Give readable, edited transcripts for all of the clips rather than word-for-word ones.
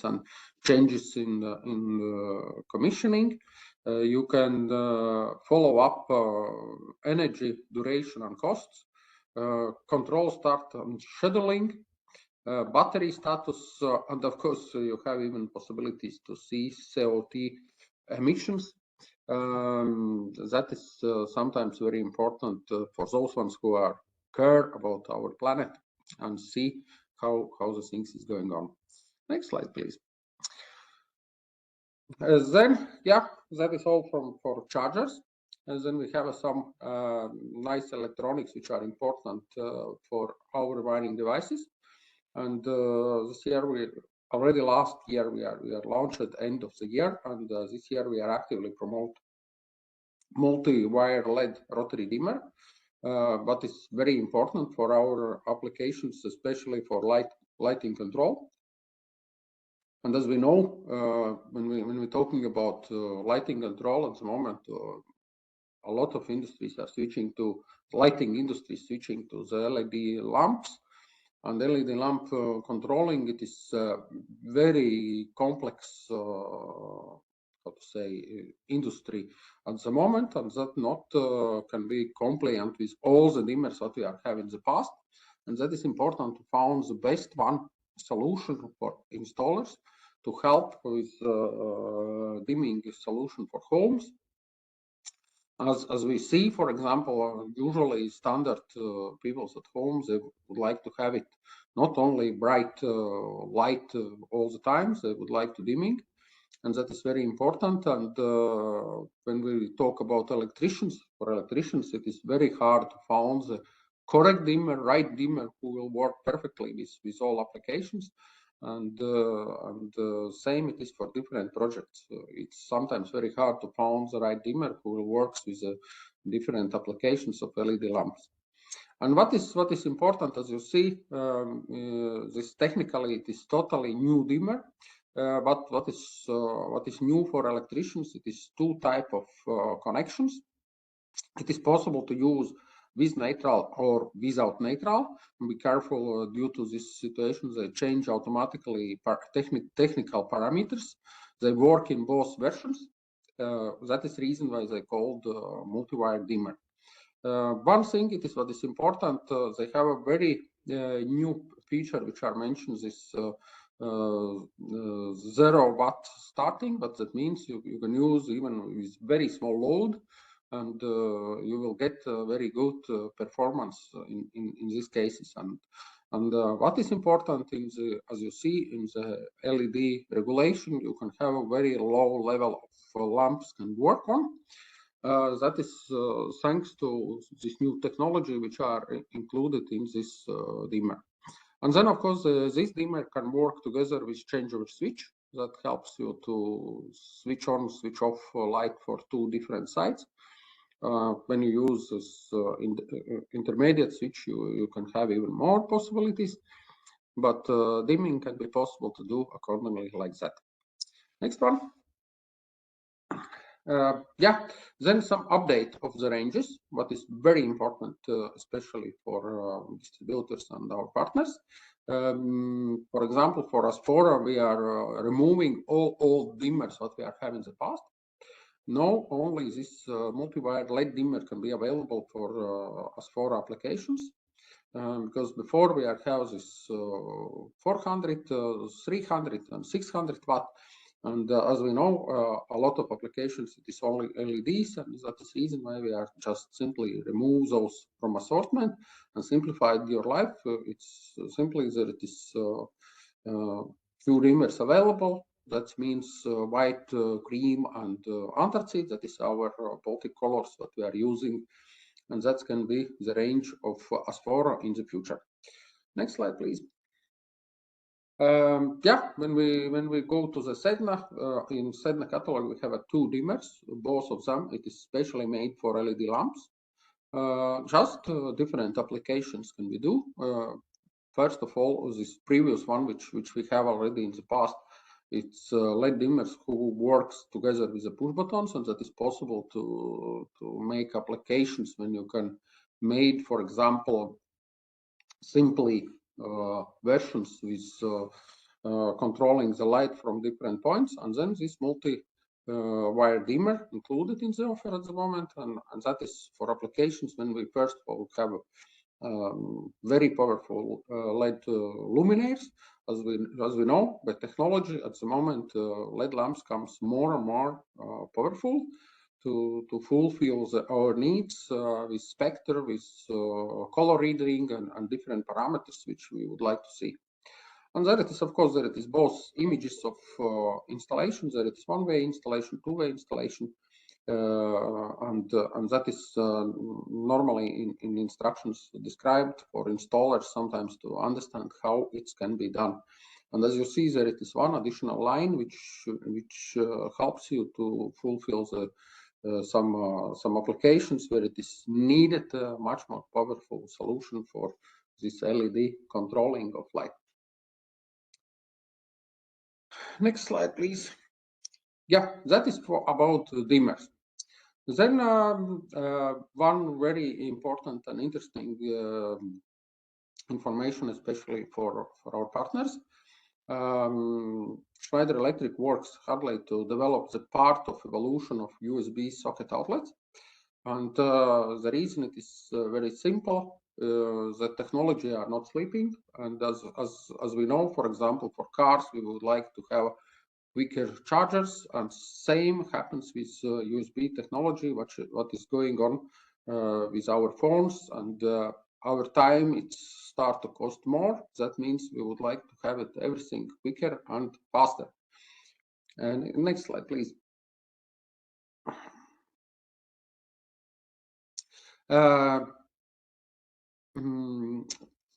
updates and changes in the commissioning. You can follow up energy duration and costs, control start and scheduling, battery status, and of course you have even possibilities to see CO2 emissions. That is sometimes very important for those ones who are care about our planet and see how the things is going on. Next slide, please. Then, yeah, that is all for chargers. And then we have some nice electronics which are important for our mining devices. And this year last year we are launched at the end of the year, and this year we are actively promote multi-wire LED rotary dimmer. But it's very important for our applications, especially for lighting control. And as we know, when we're talking about lighting control at the moment, a lot of industries are switching to lighting industry, switching to the LED lamps. And LED lamp controlling, it is very complex, how to say, industry at the moment, and that not can be compliant with all the dimmers that we are having in the past. And that is important to find the best one solution for installers to help with dimming solution for homes. As we see, for example, usually standard people at home, they would like to have it not only bright light all the time, they would like to dimming, and that is very important. And when we talk about electricians, for electricians, it is very hard to find the correct dimmer, right dimmer who will work perfectly with all applications. And same it is for different projects. It's sometimes very hard to find the right dimmer who works with different applications of LED lamps. And what is important, as you see, this technically it is totally new dimmer. But what is new for electricians? It is two type of connections. It is possible to use with neutral or without neutral. Be careful due to this situation, they change automatically technical parameters. They work in both versions. That is the reason why they called multi-wire dimmer. One thing it is what is important, they have a very new feature which are mentioned, this 0 watt starting, but that means you can use even with very small load, and you will get very good performance in these cases. And what is important as you see in the LED regulation, you can have a very low level of lamps can work on. That is thanks to this new technology which are included in this dimmer. And then, of course, this dimmer can work together with changeover switch. That helps you to switch on, switch off light for two different sides. When you use this intermediate switch, you can have even more possibilities, but dimming can be possible to do accordingly like that. Next one. Yeah, then some update of the ranges, what is very important, especially for distributors and our partners. For example, for Asphora, we are removing all old dimmers that we are having in the past. Now only this multi-wire LED dimmer can be available for Asphora applications, because before we have this 400, 300 and 600 watt. And as we know, a lot of applications, it is only LEDs, and that is the reason why we are just simply remove those from assortment and simplified your life. It's simply that it is few dimmers available. That means white, cream, and anthracite. That is our Baltic colors that we are using, and that can be the range of Asphora in the future. Next slide, please. Yeah, when we go to the Sedna, in Sedna catalog, we have two dimmers. Both of them, it is specially made for LED lamps. Just different applications can we do. First of all, this previous one, which we have already in the past, it's LED dimmers who works together with the push buttons, and that is possible to make applications when you can make, for example, simply versions with controlling the light from different points, and then this multi-wire dimmer included in the offer at the moment, and that is for applications when we first of all have very powerful LED luminaires. As we know, by technology at the moment, LED lamps comes more and more powerful to fulfill our needs with spectre, with color reading, and different parameters which we would like to see. And there it is, of course, there it is both images of installations. There it is one-way installation, two-way installation, and that is normally in instructions described for installers sometimes to understand how it can be done. And as you see, there it is one additional line which helps you to fulfill some applications where it is needed a much more powerful solution for this LED controlling of light. Next slide, please. Yeah, that is about dimmers. Then one very important and interesting information, especially for our partners. Schneider Electric works hardly to develop the part of evolution of USB socket outlets. And the reason it is very simple. The technology are not sleeping. And as we know, for example, for cars, we would like to have quicker chargers, and same happens with USB technology. What is going on with our phones, and our time it start to cost more. That means we would like to have it everything quicker and faster. And next slide, please.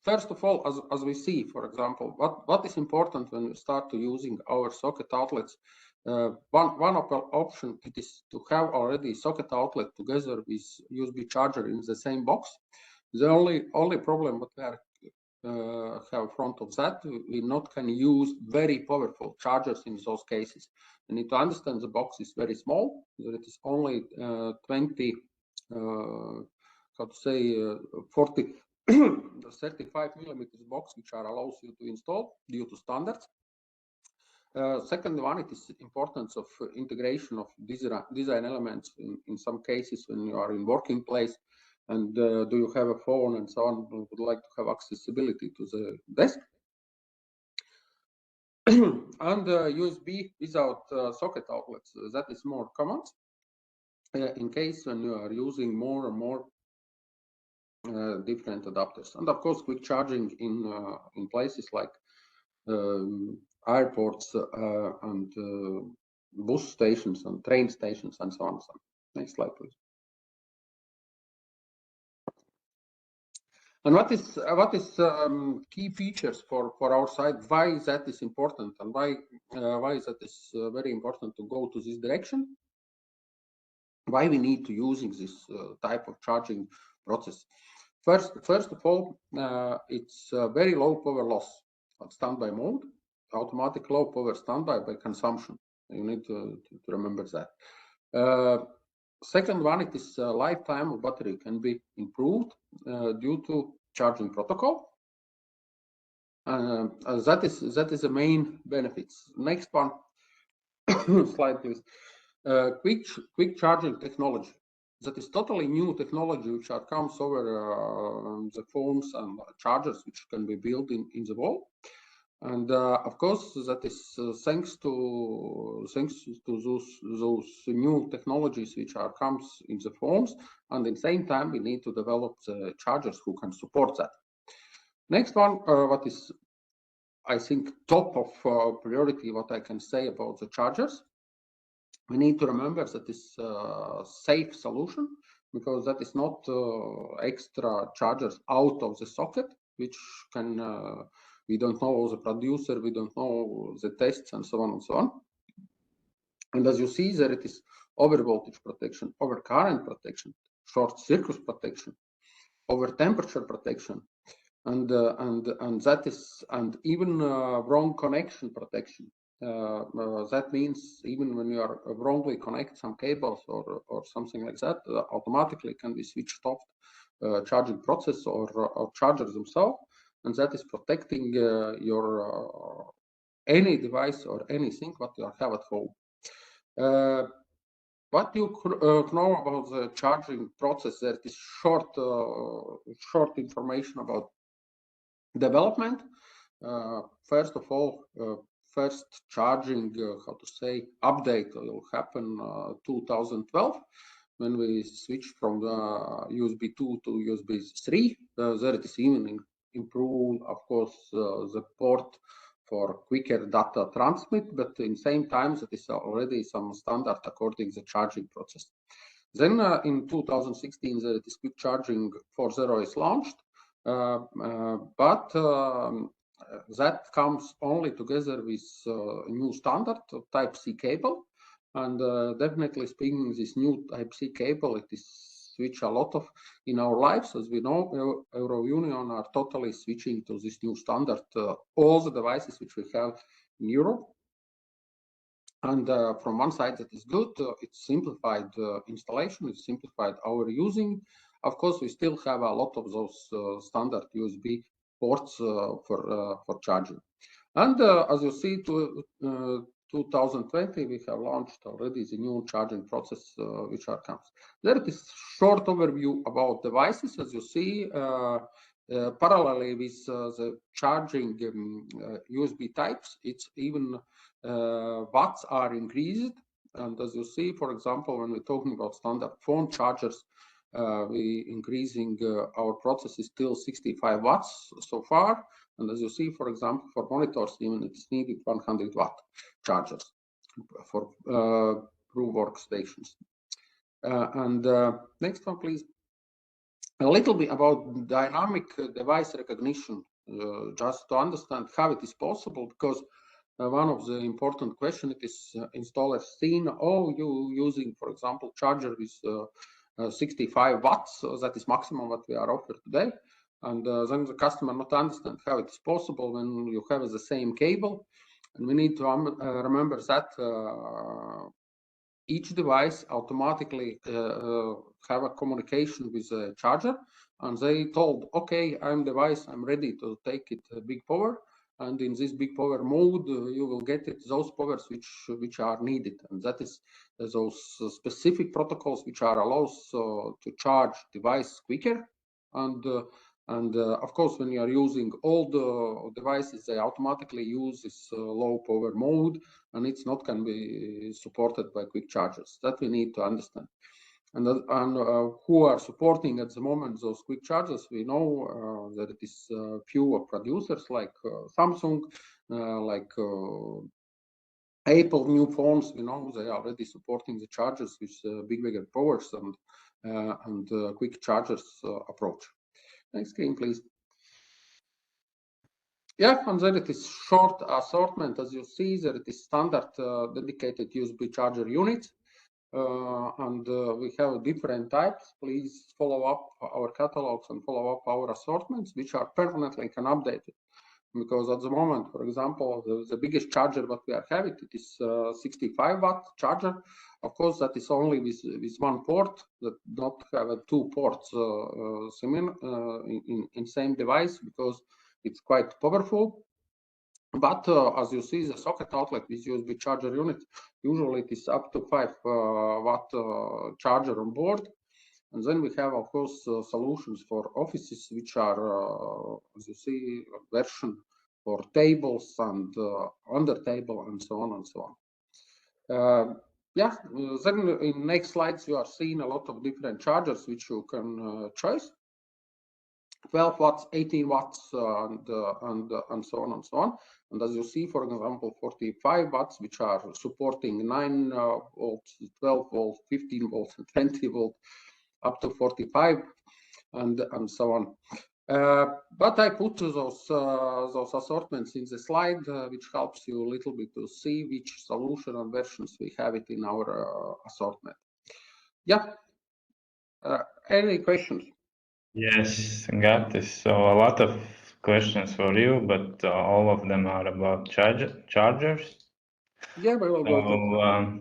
First of all, as we see, for example, what is important when we start to using our socket outlets, one option it is to have already socket outlet together with USB charger in the same box. The only problem what we have front of that, we not can use very powerful chargers in those cases. You need to understand the box is very small. It is only 20. How to say 40 35 millimeters box which allows you to install due to standards. Second one, it is importance of integration of design elements in some cases when you are in working place, and do you have a phone and so on, you would like to have accessibility to the desk. And USB without socket outlets, that is more common in case when you are using more and more different adapters. And of course, quick charging in places like airports and bus stations and train stations and so on. So, next slide, please. And what is key features for our side? Why that is important, and why that is very important to go to this direction? Why we need to using this type of charging process? First of all, it's very low power loss at standby mode, automatic low power standby by consumption. You need to remember that. Second one, it is lifetime of battery can be improved due to charging protocol. That is the main benefits. Next one, slide please. Quick charging technology. That is totally new technology which comes over the phones and chargers which can be built in the wall. And of course, that is thanks to those new technologies which comes in the phones. And at the same time, we need to develop the chargers who can support that. Next one, what is I think top of priority, what I can say about the chargers. We need to remember that it's a safe solution, because that is not extra chargers out of the socket, which can we don't know the producer, we don't know the tests, and so on and so on. And as you see, there it is over voltage protection, over current protection, short circuit protection, over temperature protection, and that is, and even wrong connection protection. That means even when you are wrongly connect some cables or something like that, automatically can be switched off charging process or chargers themselves, and that is protecting your any device or anything what you have at home. What you know about the charging process? There is short information about development. First of all, first charging, how to say, update will happen 2012 when we switch from the USB 2 to USB 3. There it is even improve, of course, the port for quicker data transmit, but in same time, that is already some standard according to the charging process. Then in 2016, there is quick charging 4.0 is launched, but that comes only together with a new standard Type-C cable. And definitely speaking, this new Type-C cable, it is switch a lot of in our lives. As we know, Euro Union are totally switching to this new standard. All the devices which we have in Europe. And from one side, that is good. It's simplified installation. It's simplified our using. Of course, we still have a lot of those standard USB ports for charging. And as you see, to 2020, we have launched already the new charging process, which are comes. There is short overview about devices. As you see, parallelly with the charging USB types, it's even watts are increased. And as you see, for example, when we're talking about standard phone chargers, we increasing our process is still 65 watts so far. And as you see, for example, for monitors, even it's needed 100 watt chargers for Pro workstations. Next one, please. A little bit about dynamic device recognition, just to understand how it is possible, because one of the important questions it is installers seen, oh, you using, for example, charger with 65 watts, that is maximum what we are offered today. And then the customer not understand how it is possible when you have the same cable. And we need to remember that each device automatically have a communication with the charger, and they told, okay, I'm device, I'm ready to take it big power, and in this big power mode, you will get it those powers which are needed, and that is those specific protocols which are allows to charge device quicker, and of course, when you are using all the devices, they automatically use this low power mode, and it's not can be supported by quick chargers. That we need to understand. And who are supporting at the moment those quick chargers? We know that it is few producers like Samsung, like Apple new phones. We know they are already supporting the chargers with bigger powers and quick chargers approach. Next screen, please. Yeah, and then it is short assortment. As you see, there it is standard dedicated USB charger units. And we have different types. Please follow up our catalogs and follow up our assortments, which are permanently can updated. Because at the moment, for example, the biggest charger that we are having, it is 65 watt charger. Of course, that is only with one port, that not have two ports in same device, because it's quite powerful. But as you see, the socket outlet with USB charger unit, usually it is up to 5 watt charger on board. And then we have, of course, solutions for offices, which are, as you see, version for tables and under table and so on and so on. Yeah, then in next slides, you are seeing a lot of different chargers which you can choose. 12 watts, 18 watts, and so on and so on. And as you see, for example, 45 watts, which are supporting 9 volts, 12 volts, 15 volts, and 20 volts, up to 45, and so on. But I put those assortments in the slide, which helps you a little bit to see which solution and versions we have it in our assortment. Yeah. Any questions? Yes, got this. So a lot of questions for you, but all of them are about chargers. Yeah, we will go to.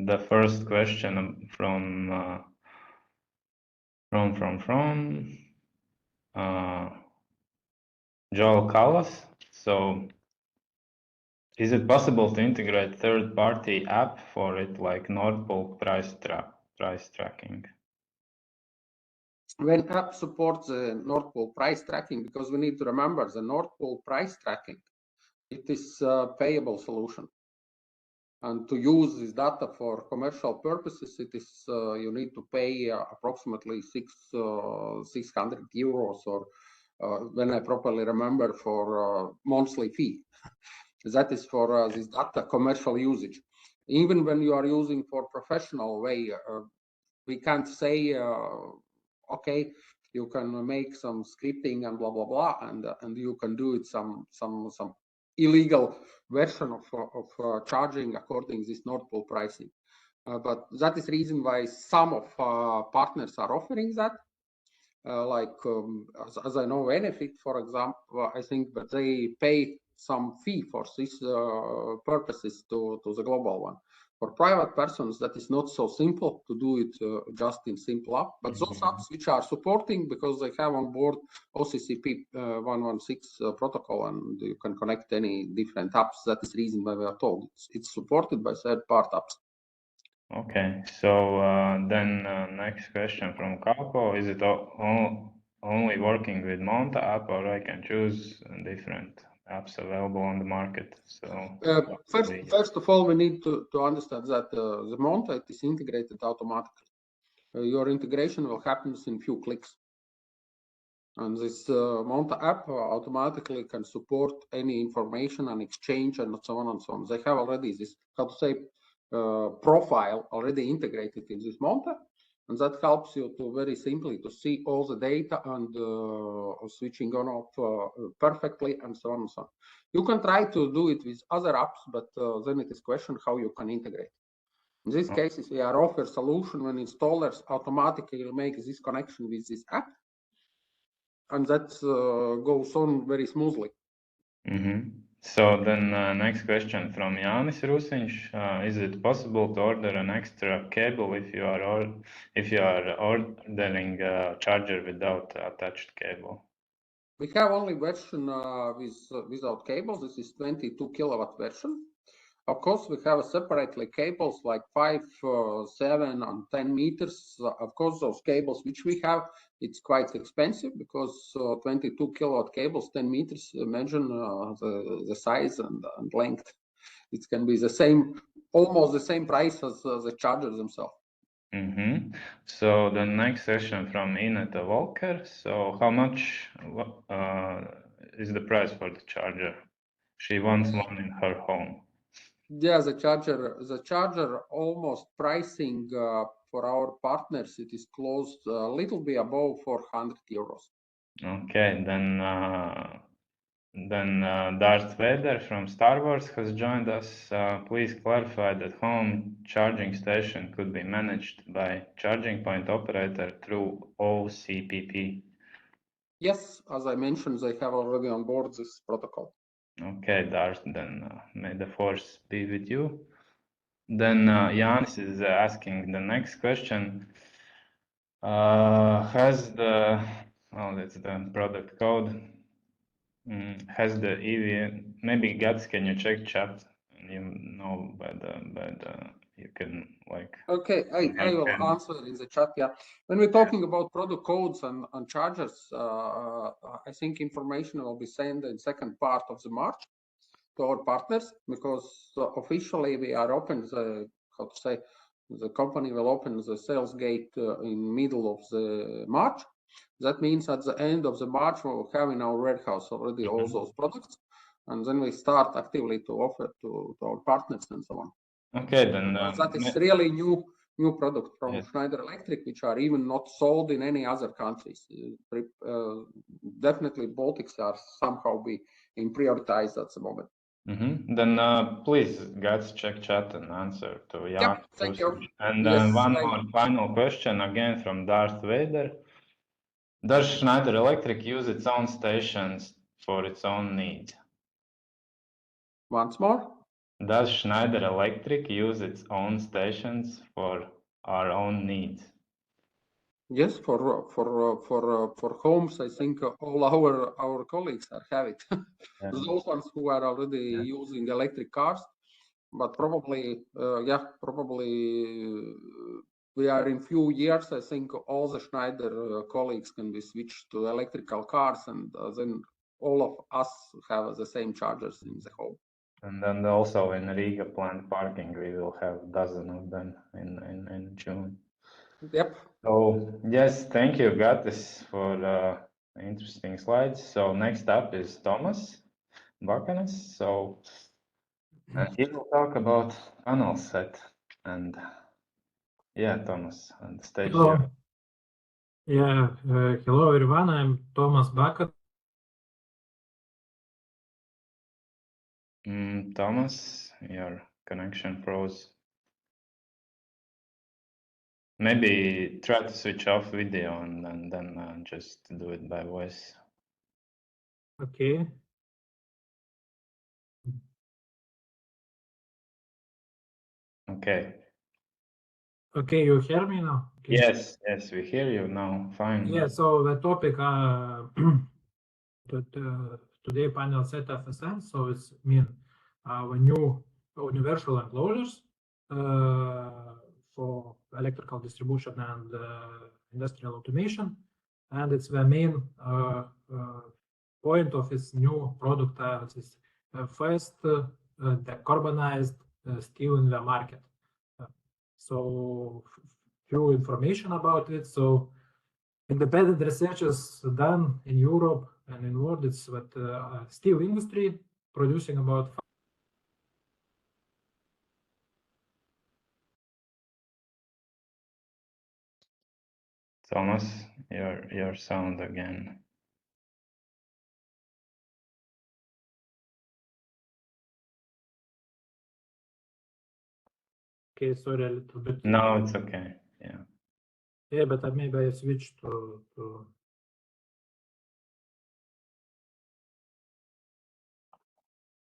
The first question from Joel Callas. So Is it possible to integrate third-party app for it, like Nord Pool price tracking? When app supports the Nord Pool price tracking, because we need to remember the Nord Pool price tracking, it is a payable solution. And to use this data for commercial purposes, it is you need to pay approximately 600 euros, or when I properly remember, for monthly fee. That is for this data commercial usage. Even when you are using for professional way, we can't say, okay, you can make some scripting and blah blah blah, and you can do it some illegal version of charging according to this Nord Pool pricing. But that is reason why some of partners are offering that. As I know, Benefit, for example, I think that they pay some fee for this purposes to the global one. For private persons, that is not so simple to do it just in simple app. But those apps which are supporting, because they have on board OCCP 116 protocol, and you can connect any different apps. That is the reason why we are told it's supported by third-party apps. Okay, so then next question from Capo: is it only working with Monta app, or I can choose different apps available on the market? So first of all, we need to understand that the Monta is integrated automatically. Your integration will happen in few clicks. And this Monta app automatically can support any information and exchange and so on and so on. They have already this, how to say, profile already integrated in this Monta, and that helps you to very simply to see all the data and switching on off perfectly and so on and so on. You can try to do it with other apps, but then it is question how you can integrate. In this cases, we are offer solution when installers automatically make this connection with this app, and that goes on very smoothly. So then next question from Jānis Rusiņš: is it possible to order an extra cable if you are ordering a charger without attached cable? We have only version without cables. This is 22 kilowatt version. Of course, we have separately cables like 5, 7, and 10 meters. Of course, those cables which we have, it's quite expensive, because 22 kilowatt cables, 10 meters, imagine the size and length. It can be the same, almost the same price as the chargers themselves. So the next question from Ineta Walker: so how much is the price for the charger? She wants one in her home. Yeah, the charger almost pricing for our partners, it is close a little bit above 400 euros. Okay, then Darth Vader from Star Wars has joined us. Please clarify that home charging station could be managed by charging point operator through OCPP. Yes, as I mentioned, they have already on board this protocol. Okay, Darth, then may the force be with you. Then Jānis is asking the next question. That's the product code. Has the EV, maybe Gats, can you check chat? You know, you can like. Okay, I will answer in the chat. Yeah, when we're talking about product codes and chargers, I think information will be sent in second part of the March to our partners, because officially we are open the company will open the sales gate in middle of the March. That means at the end of the March we will have in our warehouse already all those products, and then we start actively to offer to our partners and so on. Okay, then that is really new product from Schneider Electric, which are even not sold in any other countries. Definitely Baltics are somehow being prioritized at the moment. Then please, guys, check chat and answer to Jan. Yep, thank you. And then one more final question again from Darth Vader. Does Schneider Electric use its own stations for its own needs? Once more? Does Schneider Electric use its own stations for our own needs? Yes, for homes, I think all our colleagues have it. Yeah. Those ones who are already using electric cars, but probably, we are in few years. I think all the Schneider colleagues can be switched to electrical cars, and then all of us have the same chargers in the home. And then also in Riga plant parking, we will have a dozen of them in June. Yep. So yes, thank you, Gatis, for the interesting slides. So next up is Thomas Bakanis. So and he will talk about panel set. And yeah, Thomas, on the stage. Hello. Yeah, hello everyone. I'm Thomas Bakanis. Thomas, your connection froze. Maybe try to switch off video and then just do it by voice. Okay. Okay. Okay, you hear me now? Okay. Yes, we hear you now. Fine. Yeah, so the topic today panel set FSN. So it's our new universal enclosures for electrical distribution and industrial automation, and it's the main point of its new product. It's first decarbonized steel in the market. So few information about it. So independent research is done in Europe and in world. It's what steel industry producing about Thomas, your sound again. Okay, sorry, a little bit. No, it's okay. Yeah. Yeah, but maybe I switch to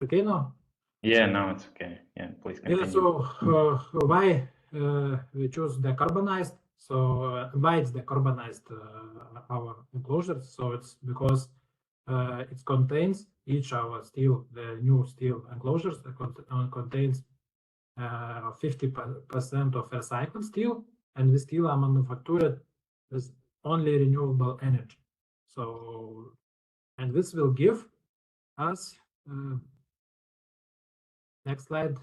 okay now. Yeah, now it's okay. Yeah, please continue. Yeah, so why we choose decarbonized? So why it's decarbonized our enclosures? So it's because it contains each our steel, the new steel enclosures contains 50% of recycled steel, and the steel are manufactured with only renewable energy. So, and this will give us next slide.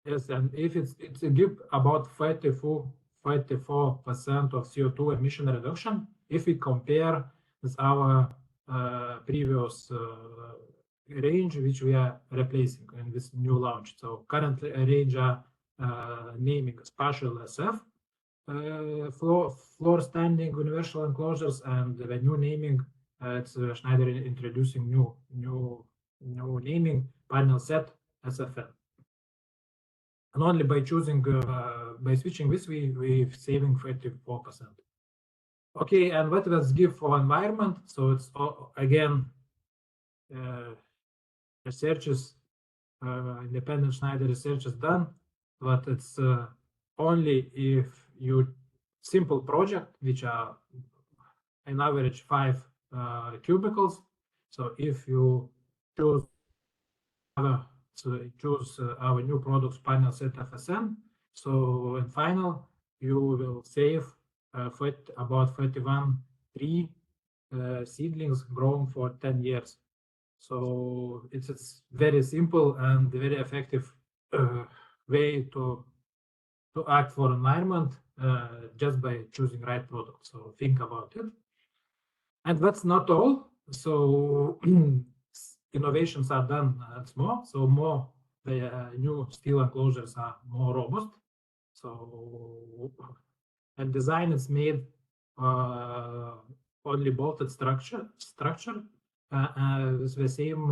Yes, and if it's give about 34% of CO2 emission reduction if we compare with our previous range which we are replacing in this new launch. So currently a range are naming spatial SF floor standing universal enclosures, and the new naming it's Schneider introducing new naming panel set SFN. And only by choosing by switching this we saving 34%. Okay, and what does give for environment? So it's again researches, independent Schneider research is done, but it's only if you simple project which are on average 5 cubicles. So if you choose our new products panel set FSN, so in final you will save about 31 tree seedlings grown for 10 years. So it's very simple and very effective way to act for environment just by choosing right product. So think about it. And that's not all. So innovations are done more. So more the new steel enclosures are more robust. So and design is made only bolted structure with the same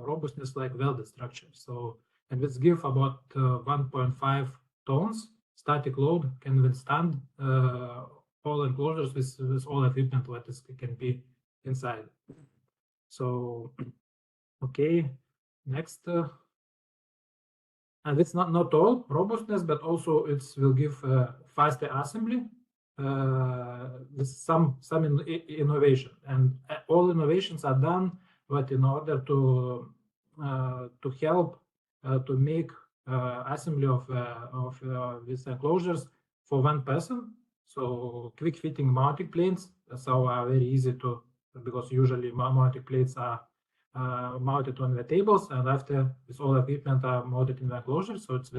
robustness like welded structure. So and this give about 1.5 tons static load, can withstand all enclosures with all equipment what is can be inside. So okay, next. And it's not all robustness, but also it will give faster assembly with some innovation. And all innovations are done, but in order to help to make assembly of these enclosures for one person. So quick fitting mounting plates, so are very easy to, because usually mounting plates are mounted on the tables, and after this all equipment are mounted in the enclosure, so it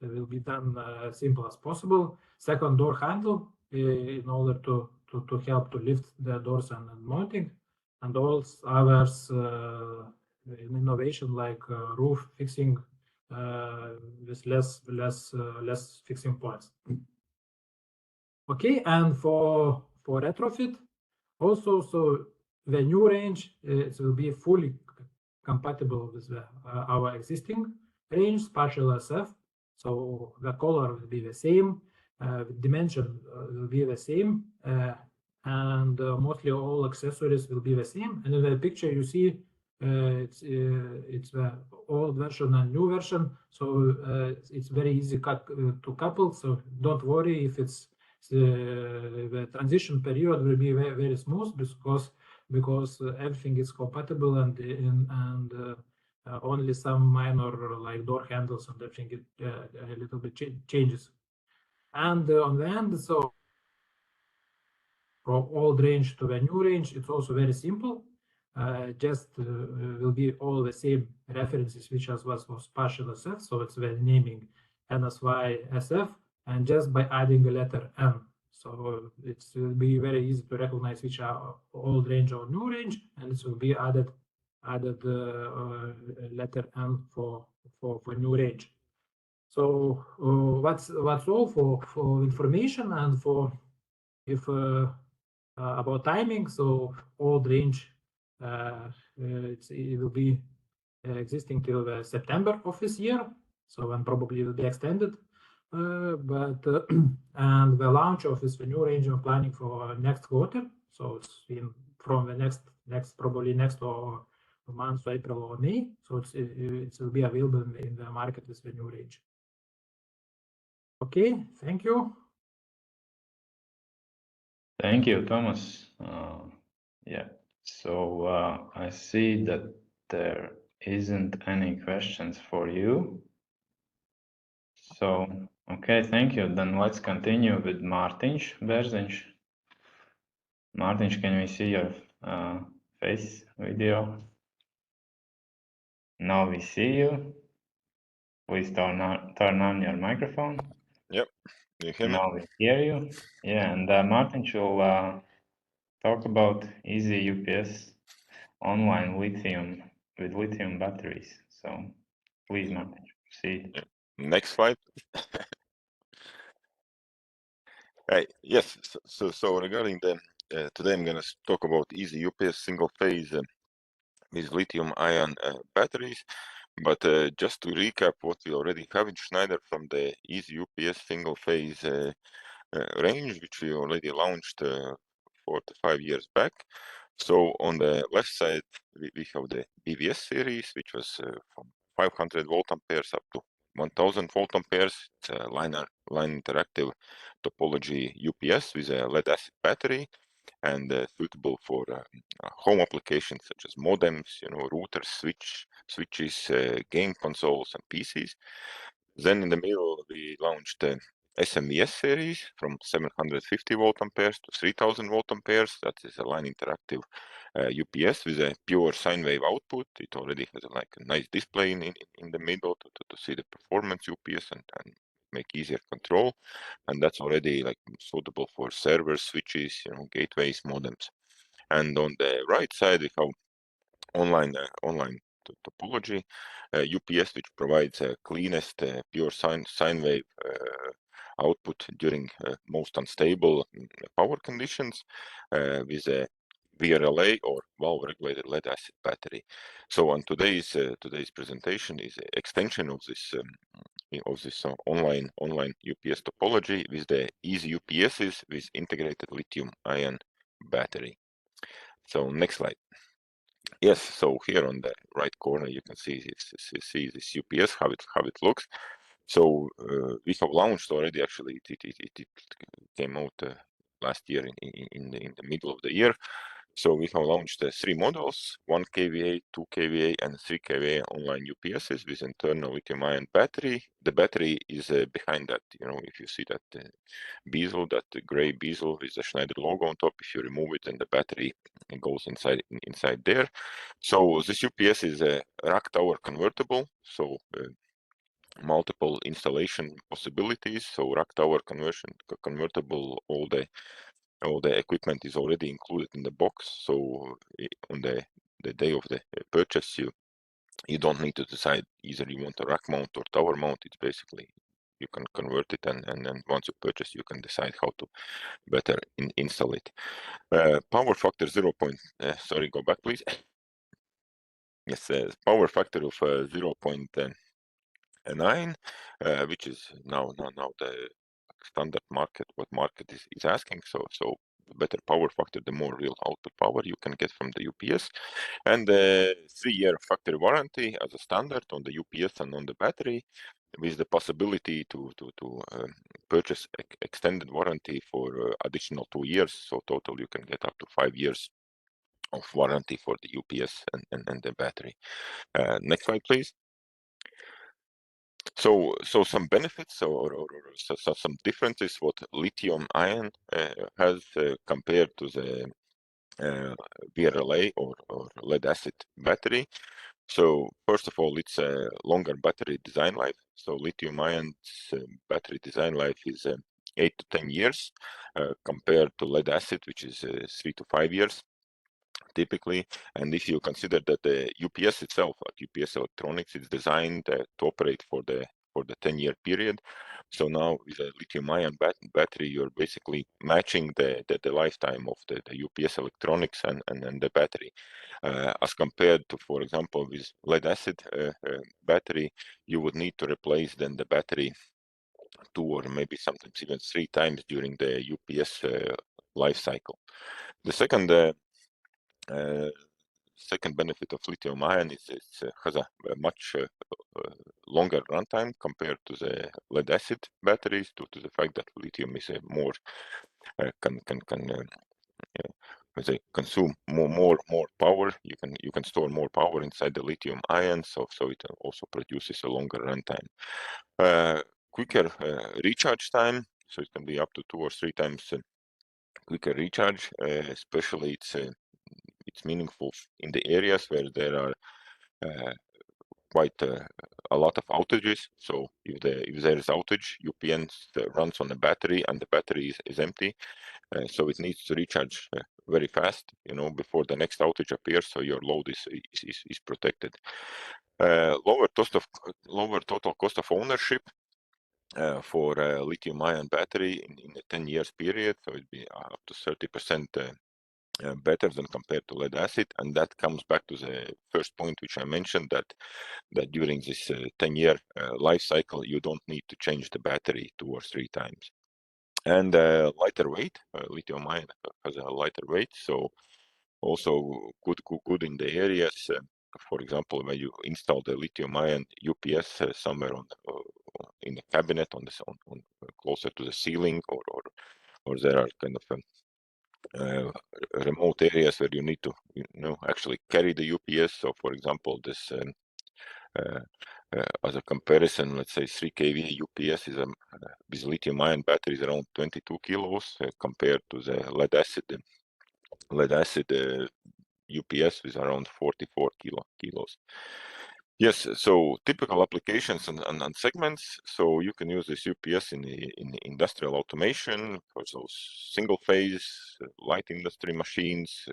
will be done simple as possible. Second, door handle in order to help to lift the doors and mounting, and all others innovation like roof fixing with less fixing points. Okay, and for retrofit also, so the new range it will be fully compatible with our existing range, partial SF. So the color will be the same, dimension will be the same, and mostly all accessories will be the same. And in the picture you see it's the old version and new version, so it's very easy to couple. So don't worry if it's the transition period will be very, very smooth because everything is compatible and only some minor like door handles and everything a little bit changes. And on the end, so from old range to the new range, it's also very simple. Just will be all the same references which was partial SF, so it's the naming NSY SF, and just by adding a letter N. So it will be very easy to recognize which are old range or new range, and it will be added letter N for new range. So what's all for information and for if about timing. So old range it will be existing till September of this year, so and probably will be extended. And the launch of this new range I'm planning for next quarter. So it's from the next probably next or month, April or May. So it will be available in the market with the new range. Okay, thank you. Thank you, Thomas. Yeah, so I see that there isn't any questions for you. So, okay, thank you. Then let's continue with Mārtiņš Bērziņš. Mārtiņš, can we see your face video? Now we see you. Please turn on your microphone. Yep. You hear me? Now we hear you. Yeah, and Mārtiņš will talk about easy UPS online lithium with lithium batteries. So please, Mārtiņš, proceed. Yeah. Next slide. Right. Yes. So regarding the today I'm going to talk about easy UPS single phase with lithium ion batteries. But just to recap what we already have in Schneider from the easy UPS single phase range, which we already launched 4 to 5 years back. So on the left side, we have the BVS series, which was from 500 volt amperes up to 1000 volt amperes. It's a line interactive topology UPS with a lead acid battery and suitable for home applications such as modems, routers, switches, game consoles, and PCs. Then in the middle, we launched the SMVS series from 750 volt amperes to 3000 volt amperes. That is a line interactive UPS with a pure sine wave output. It already has a nice display in the middle to see the performance UPS and make easier control. And that's already suitable for servers, switches, gateways, modems. And on the right side, we have online topology UPS, which provides cleanest pure sine wave output during most unstable power conditions with a VRLA or valve regulated lead acid battery. So on today's presentation is an extension of this online UPS topology with the easy UPSs with integrated lithium ion battery. So next slide. Yes, so here on the right corner you can see this UPS, how it looks. So we have launched already. Actually, it came out last year in the middle of the year. So we have launched 3 models: 1 kVA, 2 kVA, and 3 kVA online UPSs with internal lithium-ion battery. The battery is behind that. You know, if you see that bezel, that gray bezel with the Schneider logo on top, if you remove it, and the battery goes inside there. So this UPS is a rack tower convertible. So multiple installation possibilities. So rack tower convertible, all the equipment is already included in the box. So on the day of the purchase, you don't need to decide either you want a rack mount or tower mount. It's basically you can convert it, and then once you purchase, you can decide how to better install it. Power factor 0. Sorry, go back please. Yes, power factor of 0.9, which is now the standard market, what market is asking. So the better power factor, the more real output power you can get from the UPS. And the 3-year factory warranty as a standard on the UPS and on the battery, with the possibility to purchase extended warranty for additional 2 years. So total you can get up to 5 years of warranty for the UPS and the battery. Next slide, please. So some benefits or some differences what lithium ion has compared to the VRLA or lead acid battery. So first of all, it's a longer battery design life. So lithium ion's battery design life is 8 to 10 years compared to lead acid, which is 3 to 5 years typically. And if you consider that the UPS itself, UPS electronics, is designed to operate for the 10-year period. So now with a lithium-ion battery, you're basically matching the lifetime of the UPS electronics and the battery, as compared to, for example, with lead-acid battery, you would need to replace then the battery 2 or maybe sometimes even 3 times during the UPS life cycle. The second benefit of lithium ion is it has a much longer runtime compared to the lead acid batteries, due to the fact that lithium is a more consume more power. You can store more power inside the lithium ion, so it also produces a longer runtime. Quicker recharge time, so it can be up to 2 or 3 times quicker recharge. Especially it's meaningful in the areas where there are quite a lot of outages. So if there is outage, UPS runs on a battery and the battery is empty, so it needs to recharge very fast, before the next outage appears, so your load is protected. Lower total cost of ownership for a lithium-ion battery in a 10 years period, so it'd be up to 30% better than compared to lead acid. And that comes back to the first point which I mentioned, that during this 10-year life cycle you don't need to change the battery 2 or 3 times. And lighter weight, lithium ion has a lighter weight, so also good in the areas, for example, when you install the lithium ion UPS somewhere in the cabinet on closer to the ceiling, or there are kind of remote areas where you need to actually carry the UPS. So for example, this as a comparison, let's say 3 kVA UPS is with lithium ion batteries around 22 kilos compared to the lead acid UPS with around 44 kilos. Yes, so typical applications and segments. So you can use this UPS in the industrial automation for those single phase light industry machines,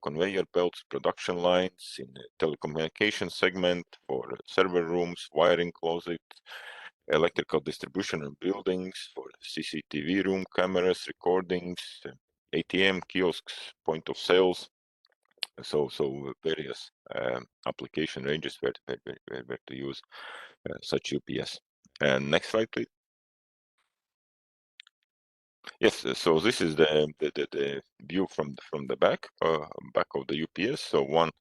conveyor belts, production lines, in the telecommunication segment for server rooms, wiring closet, electrical distribution in buildings, for CCTV room cameras, recordings, ATM kiosks, point of sales. So various application ranges where to use such UPS. And next slide, please. Yes, so this is the view from the back of the UPS. So 1,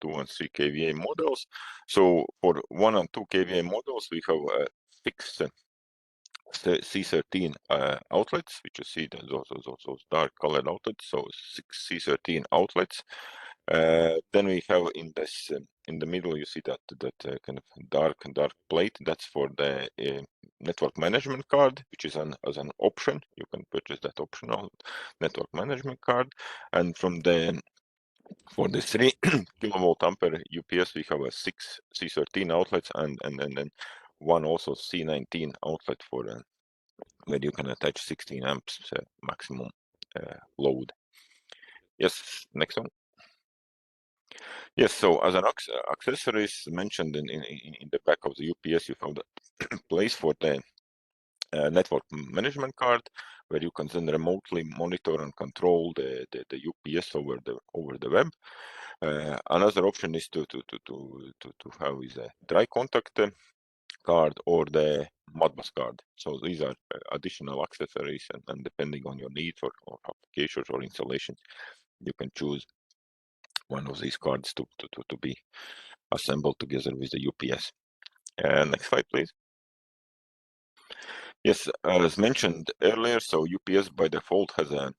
2, and 3 kVA models. So for 1 and 2 kVA models, we have 6 C13 outlets, which you see those dark colored outlets. So 6 C13 outlets. Then we have in this in the middle, you see that kind of dark plate. That's for the network management card, which is as an option. You can purchase that optional network management card. And from the for the 3 kilovolt ampere UPS, we have a 6 C13 outlets and then one also C19 outlet for where you can attach 16 amps maximum load. Yes, next one. Yes, so as an accessories mentioned in the back of the UPS, you have the place for the network management card, where you can then remotely monitor and control the UPS over the web. Another option is to have is a dry contact card or the Modbus card. So these are additional accessories, and depending on your needs or applications or installations, you can choose one of these cards to be assembled together with the UPS. Next slide, please. Yes, as mentioned earlier, so UPS by default has a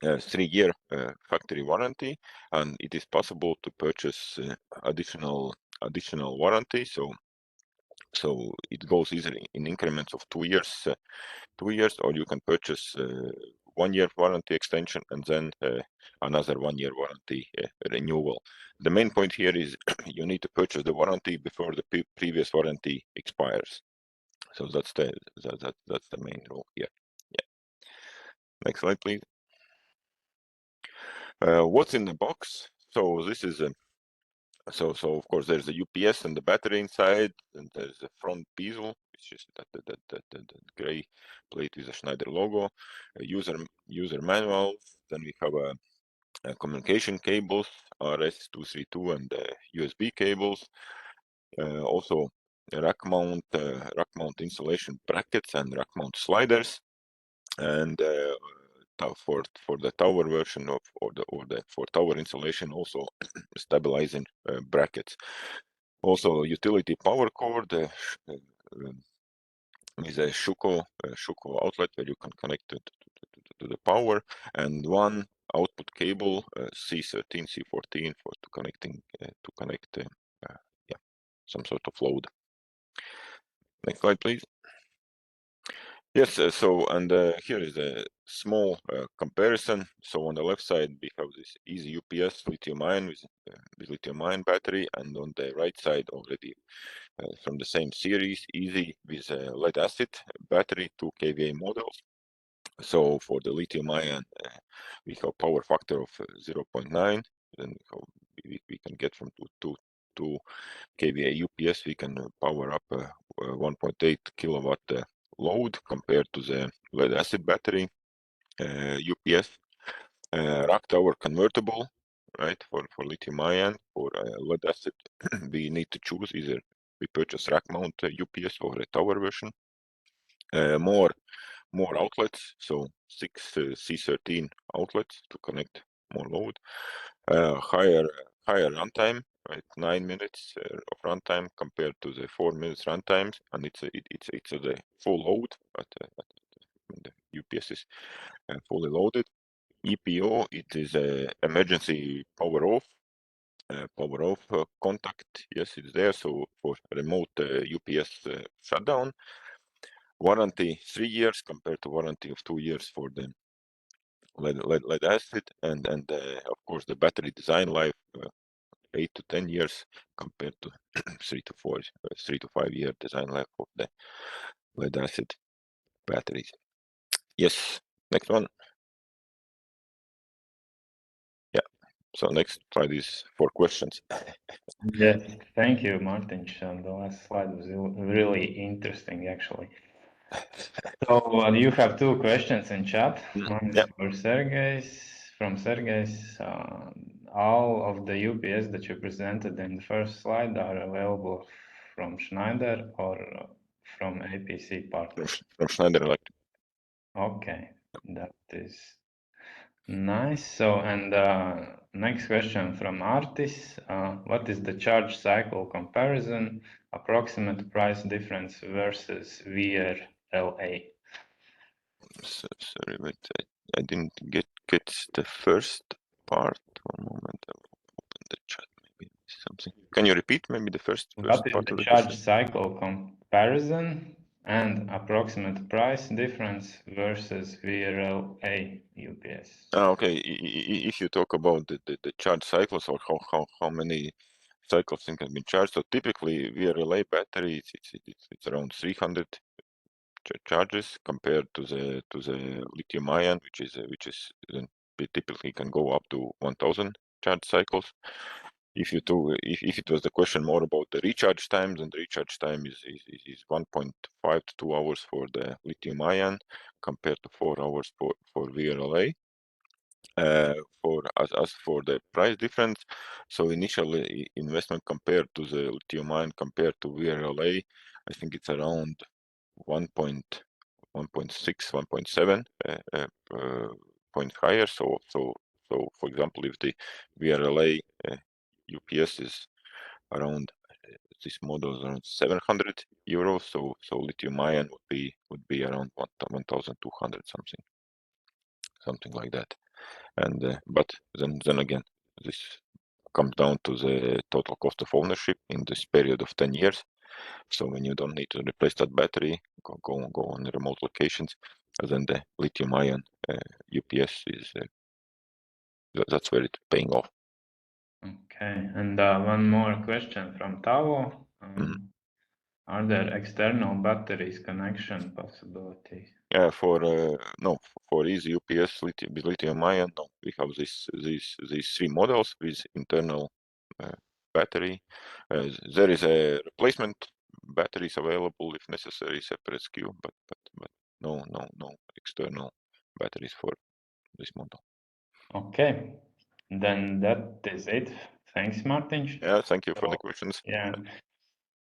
3-year factory warranty, and it is possible to purchase additional warranty. So it goes either in increments of 2 years, or you can purchase 1-year warranty extension and then another 1-year warranty renewal. The main point here is you need to purchase the warranty before the previous warranty expires. So that's the main rule here. Yeah. Next slide, please. What's in the box? So this is so of course there's a UPS and the battery inside, and there's a front bezel, which is that gray plate with a Schneider logo, a user manual. Then we have a communication cables, RS232 and USB cables. Also rack mount insulation brackets and rack mount sliders, and for the tower version of for tower insulation, also stabilizing brackets. Also utility power cord with a Schuko outlet where you can connect it to the power, and one output cable C13 C14 for to connect some sort of load. Next slide, please. Yes, and here is a small comparison. So on the left side we have this easy UPS lithium-ion with lithium-ion battery, and on the right side already from the same series, easy with lead acid battery, 2 kVA models. So for the lithium-ion we have power factor of 0.9, then we can get from 2 kVA UPS, we can power up 1.8 kilowatt load compared to the lead acid battery UPS. Rack tower convertible, right, for lithium-ion. For lead acid we need to choose either we purchase rack mount UPS or a tower version. More outlets, so 6 C13 outlets to connect more load. Higher runtime, right? 9 minutes of runtime compared to the 4 minutes runtimes, and it's the full load when the UPS is fully loaded. EPO, it is a emergency power off contact. Yes, it's there. So for remote UPS shutdown. Warranty 3 years compared to warranty of 2 years for the lead acid, and of course the battery design life 8 to 10 years compared to 3 to 5 year design life of the lead acid batteries. Yes, next one. Yeah, so next slide is for questions. Yes, thank you, Martin. The last slide was really interesting, actually. So you have 2 questions in chat. One is for from Sergey's. All of the UPS that you presented in the first slide are available from Schneider or from APC partners? From Schneider Electric. Okay, that is nice. So, and next question from Artis. What is the charge cycle comparison, approximate price difference versus VRLA? Sorry, wait, I didn't get the first part. One moment, I'll open the chat, maybe something. Can you repeat maybe the first What is part the of the charge question? cycle comparison and approximate price difference versus VRLA UPS? Okay, if you talk about the charge cycles or how many cycles thing can be charged, so typically VRLA battery it's around 300 charges compared to the lithium ion, which is then typically can go up to 1000 charge cycles. If it was the question more about the recharge times, and the recharge time is 1.5 to 2 hours for the lithium ion compared to 4 hours for VRLA. As for the price difference, so initially investment compared to the lithium ion compared to VRLA, I think it's around 1.6, 1.7 point higher. So for example, if the VRLA UPS is around this model is around 700 euros, so lithium ion would be around 1,200 something like that. And but then again, this comes down to the total cost of ownership in this period of 10 years. So when you don't need to replace that battery, go on remote locations, then the lithium ion UPS is that's where it's paying off. Okay, and one more question from Tavo. Are there external batteries connection possibilities? For easy UPS with lithium ion, no. We have these three models with internal battery. There is a replacement batteries available if necessary, separate SKU, but no external batteries for this model. Okay, then that is it. Thanks, Martin. Yeah, thank you for the questions. Yeah,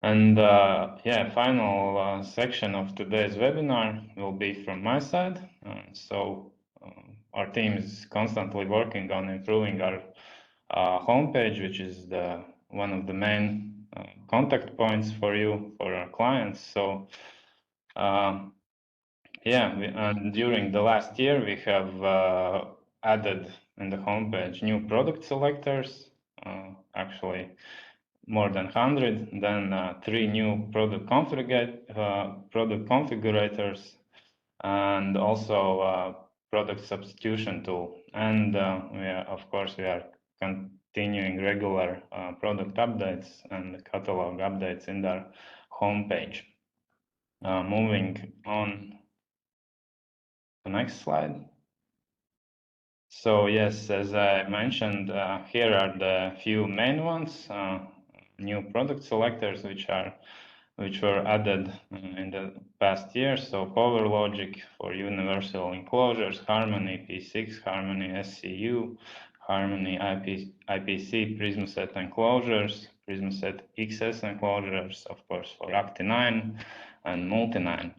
and yeah, final section of today's webinar will be from my side. Our team is constantly working on improving our homepage, which is one of the main contact points for our clients. So yeah, and during the last year, we have added in the homepage new product selectors, actually more than 100, then 3 new product configurators, and also product substitution tool. And of course, we are continuing regular product updates and catalog updates in our homepage. Moving on. The next slide. So yes, as I mentioned, here are the few main ones, new product selectors which were added in the past year. So Power Logic for universal enclosures, Harmony P6, Harmony SCU, Harmony IPC PrismaSet enclosures, PrismaSet XS enclosures, of course, for Acti9 and Multi9.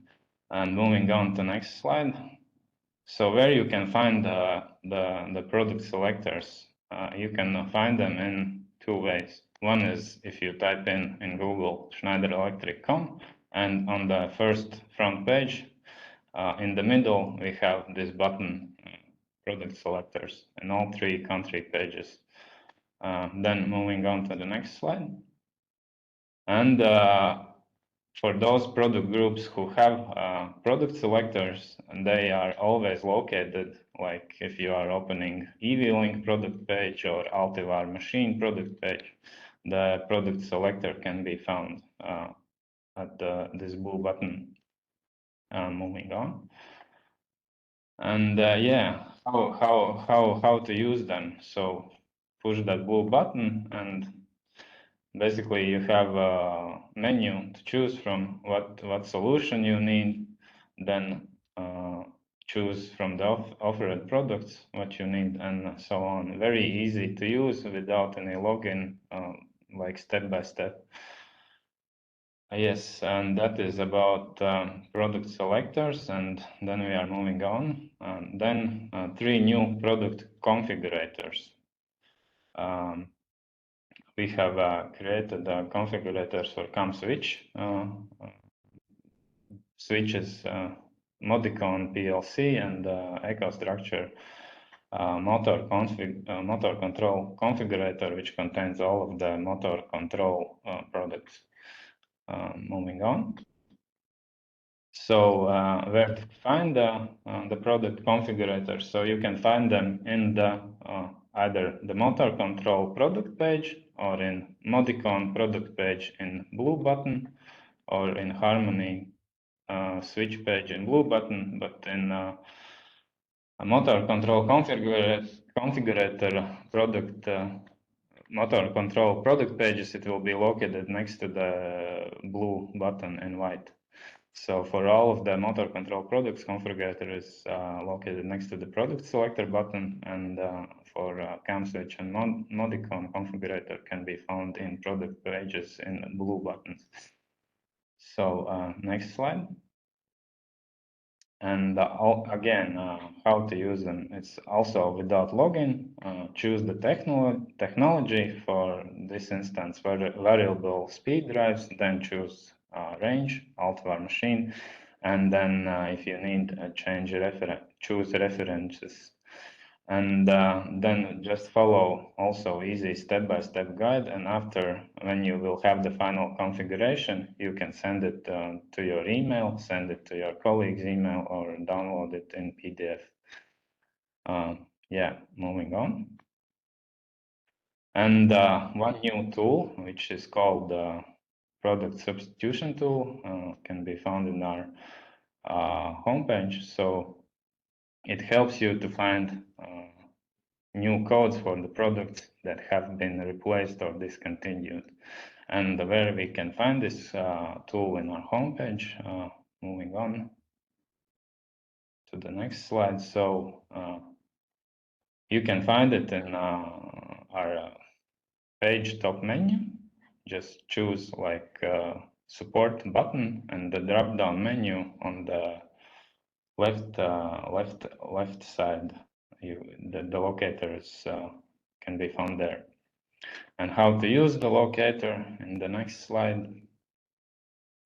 And moving on to next slide. So where you can find the product selectors, you can find them in 2 ways. One is if you type in Google schneiderelectric.com, and on the first front page, in the middle, we have this button, product selectors, in all 3 country pages. Then moving on to the next slide. And for those product groups who have product selectors, they are always located, like if you are opening EV-Link product page or Altivar machine product page, the product selector can be found at this blue button. Moving on. And yeah, how to use them. So push that blue button, and basically you have a menu to choose from what solution you need, then choose from the offered products what you need, and so on. Very easy to use without any login, like step by step. Yes, and that is about product selectors, and then we are moving on. Then 3 new product configurators. We have created configurators for CAM switch, switches, Modicon PLC, and EcoStructure motor control configurator, which contains all of the motor control products. Moving on. So where to find the product configurators? So you can find them in the either the motor control product page or in Modicon product page in blue button, or in Harmony switch page in blue button, but in a motor control configurator product motor control product pages, it will be located next to the blue button in white. So for all of the motor control products, configurator is located next to the product selector button, and for CAM switch and Modicon, configurator can be found in product pages in blue buttons. So next slide. And again, how to use them. It's also without login. Choose the technology. For this instance, variable speed drives, then choose range, Alt-var machine, and then if you need choose references. And then just follow also easy step-by-step guide, and after, when you will have the final configuration, you can send it to your email, send it to your colleague's email, or download it in PDF. Yeah, moving on. And one new tool, which is called product substitution tool, can be found in our homepage. So it helps you to find new codes for the products that have been replaced or discontinued. And where we can find this tool in our homepage. Moving on to the next slide. So you can find it in our page top menu. Just choose like support button, and the drop down menu on the left side, the locators can be found there. And how to use the locator in the next slide.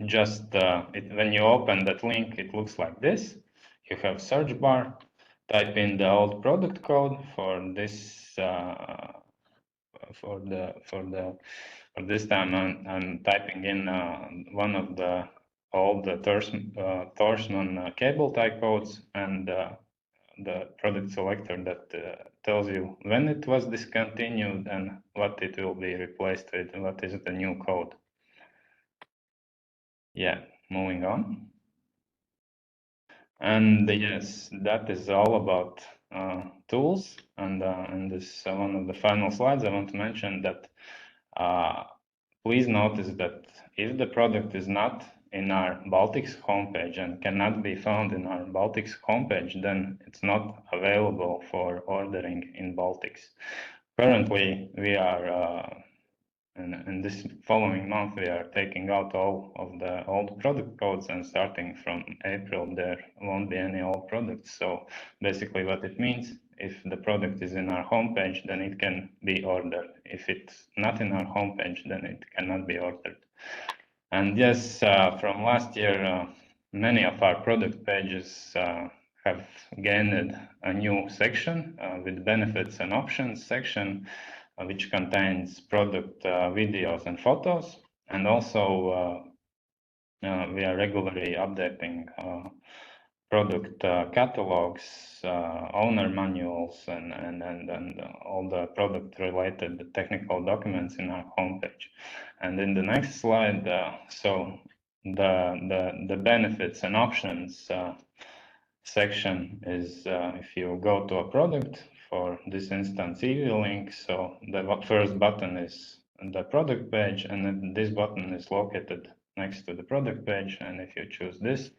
Just when you open that link, it looks like this. You have search bar, type in the old product code for this for this time. I'm typing in one of the old Torsman cable tie codes, and the product selector that tells you when it was discontinued and what it will be replaced with, and what is the new code. Yeah, moving on. And yes, that is all about tools. And this one of the final slides, I want to mention that please notice that if the product is not in our Baltics homepage and cannot be found in our Baltics homepage, then it's not available for ordering in Baltics. Currently, we are in this following month, we are taking out all of the old product codes, and starting from April, there won't be any old products. So basically what it means, if the product is in our homepage, then it can be ordered. If it's not in our homepage, then it cannot be ordered. And yes, from last year, many of our product pages have gained a new section with benefits and options section, which contains product videos and photos. And also we are regularly updating product catalogs, owner manuals, and all the product related technical documents in our homepage. And in the next slide, so the benefits and options section is if you go to a product, for this instance EV-Link, so the first button is the product page, and then this button is located next to the product page, and if you choose this,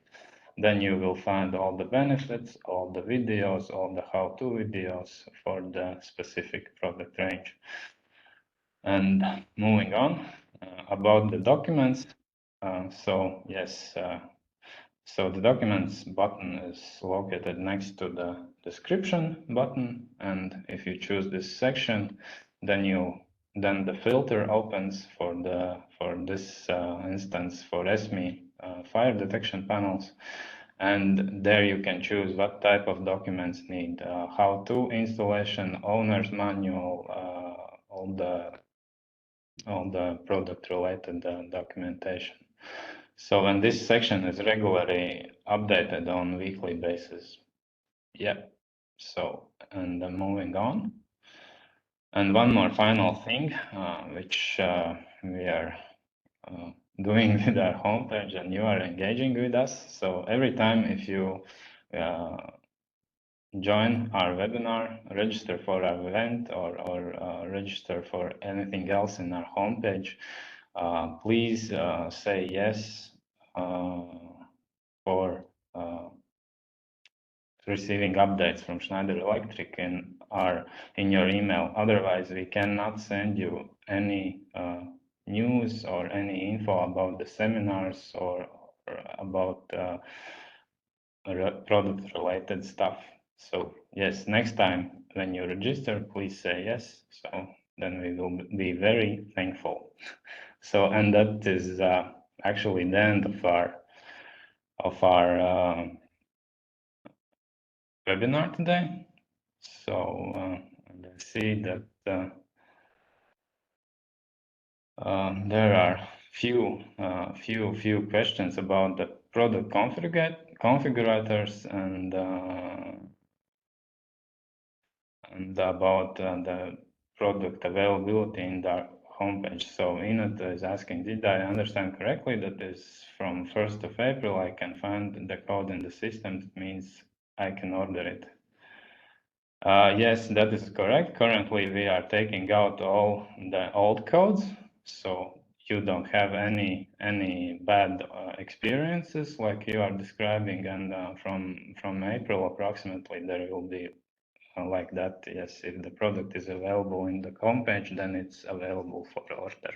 then you will find all the benefits, all the videos, all the how-to videos for the specific product range. And moving on, about the documents, So yes, so the documents button is located next to the description button, and if you choose this section, then the filter opens for this instance for SME fire detection panels, and there you can choose what type of documents need how-to installation, owner's manual, all the product related documentation. So, and this section is regularly updated on weekly basis. Yep. So, and moving on. And one more final thing, which we are doing with our homepage, and you are engaging with us. So every time if you join our webinar, register for our event, or register for anything else in our homepage, please say yes for receiving updates from Schneider Electric in your email. Otherwise, we cannot send you any news or any info about the seminars or about product related stuff. So yes, next time when you register, please say yes. So then we will be very thankful. So, and that is actually the end of our webinar today. So let's see that there are few questions about the product configurators and about the product availability in the homepage. So Inut is asking, did I understand correctly that is from 1st of April I can find the code in the system? That means I can order it. Yes, that is correct. Currently we are taking out all the old codes, so you don't have any bad experiences like you are describing, and from April approximately there will be like that. Yes, if the product is available in the homepage, then it's available for order.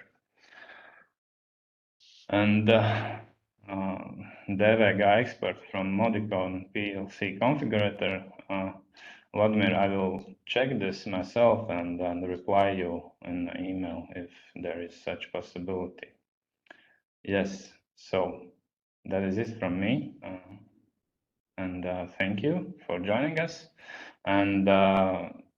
And DVG expert from Modicon PLC configurator, Vladimir, I will check this myself and reply you in the email if there is such possibility. Yes, so that is it from me. And thank you for joining us. And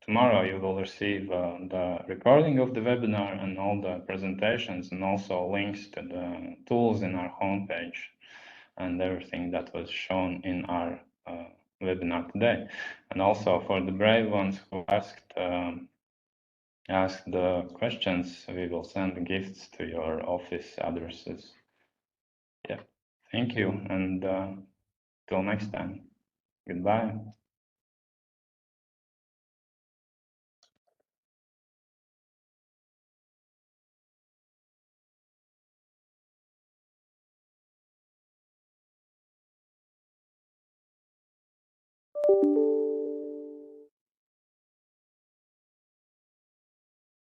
tomorrow you will receive the recording of the webinar and all the presentations, and also links to the tools in our homepage and everything that was shown in our webinar today. And also for the brave ones who asked the questions, we will send gifts to your office addresses. Yeah, thank you, and till next time. Goodbye.